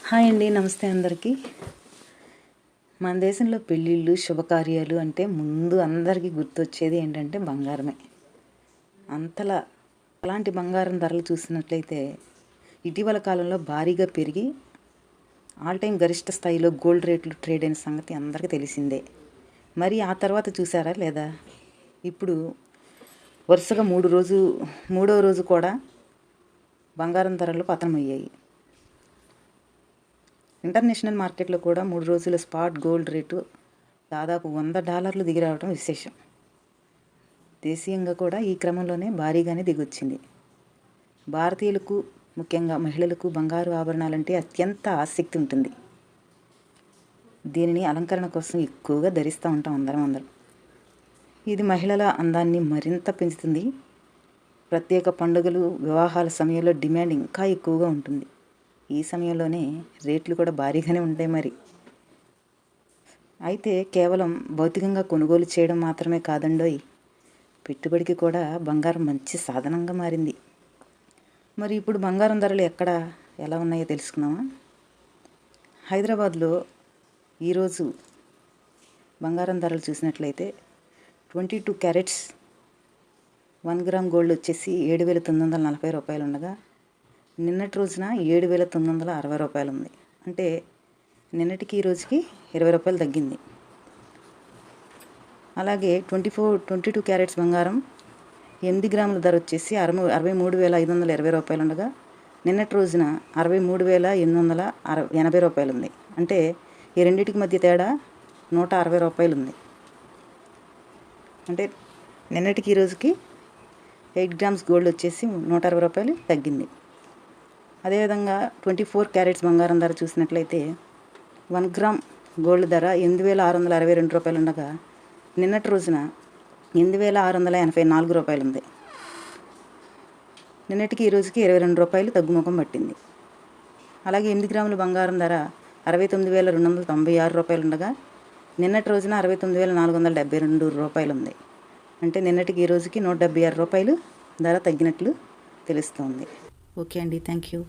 Hi అండి, నమస్తే అందరికీ. మన దేశంలో పెళ్ళిళ్ళు శుభకార్యాలు అంటే ముందు అందరికీ గుర్తొచ్చేది ఏంటంటే బంగారమే. అంతలా అలాంటి బంగారం ధరలు చూసినట్లయితే ఇటీవల కాలంలో భారీగా పెరిగి ఆల్ టైం గరిష్ట స్థాయిలో గోల్డ్ రేట్లు ట్రేడ్ అయిన సంగతి అందరికీ తెలిసిందే. మరి ఆ తర్వాత చూసారా లేదా, ఇప్పుడు వరుసగా మూడో రోజు కూడా బంగారం ధరలు పతనమయ్యాయి. ఇంటర్నేషనల్ మార్కెట్లో కూడా 3 రోజుల స్పాట్ గోల్డ్ రేటు దాదాపు $100 దిగి రావడం విశేషం. దేశీయంగా కూడా ఈ క్రమంలోనే భారీగానే దిగొచ్చింది. భారతీయులకు, ముఖ్యంగా మహిళలకు బంగారు ఆభరణాలంటే అత్యంత ఆసక్తి ఉంటుంది. దీనిని అలంకరణ కోసం ఎక్కువగా ధరిస్తూ ఉంటాం అందరం. ఇది మహిళల అందాన్ని మరింత పెంచుతుంది. ప్రత్యేక పండుగలు, వివాహాల సమయంలో డిమాండ్ ఇంకా ఎక్కువగా ఉంటుంది. ఈ సమయంలోనే రేట్లు కూడా భారీగానే ఉంటాయి మరి. అయితే కేవలం భౌతికంగా కొనుగోలు చేయడం మాత్రమే కాదండోయ్, పెట్టుబడికి కూడా బంగారం మంచి సాధనంగా మారింది. మరి ఇప్పుడు బంగారం ధరలు ఎలా ఉన్నాయో తెలుసుకుందామా? హైదరాబాద్లో ఈరోజు బంగారం ధరలు చూసినట్లయితే 22 క్యారెట్స్ 1 గ్రామ్ గోల్డ్ వచ్చేసి $7,940 ఉండగా నిన్నటి రోజున $7,960 ఉంది. అంటే నిన్నటికి ఈ రోజుకి $20 తగ్గింది. అలాగే 22 క్యారెట్స్ బంగారం 8 గ్రాముల ధర వచ్చేసి $63,520 ఉండగా నిన్నటి రోజున $63,880 ఉంది. అంటే ఈ రెండింటికి మధ్య తేడా $160 ఉంది. అంటే నిన్నటికి ఈ రోజుకి 8 గ్రామ్స్ గోల్డ్ వచ్చేసి $160 తగ్గింది. అదేవిధంగా 24 క్యారెట్స్ బంగారం ధర చూసినట్లయితే 1 గ్రామ్ గోల్డ్ ధర $8,662 ఉండగా నిన్నటి రోజున $8,684 ఉంది. నిన్నటికి ఈ రోజుకి $22 తగ్గుముఖం పట్టింది. అలాగే 8 గ్రాముల బంగారం ధర $69,296 ఉండగా నిన్నటి రోజున $69,472 ఉంది. అంటే నిన్నటికి ఈ రోజుకి $176 ధర తగ్గినట్లు తెలుస్తోంది. ఓకే అండి, థ్యాంక్ యూ.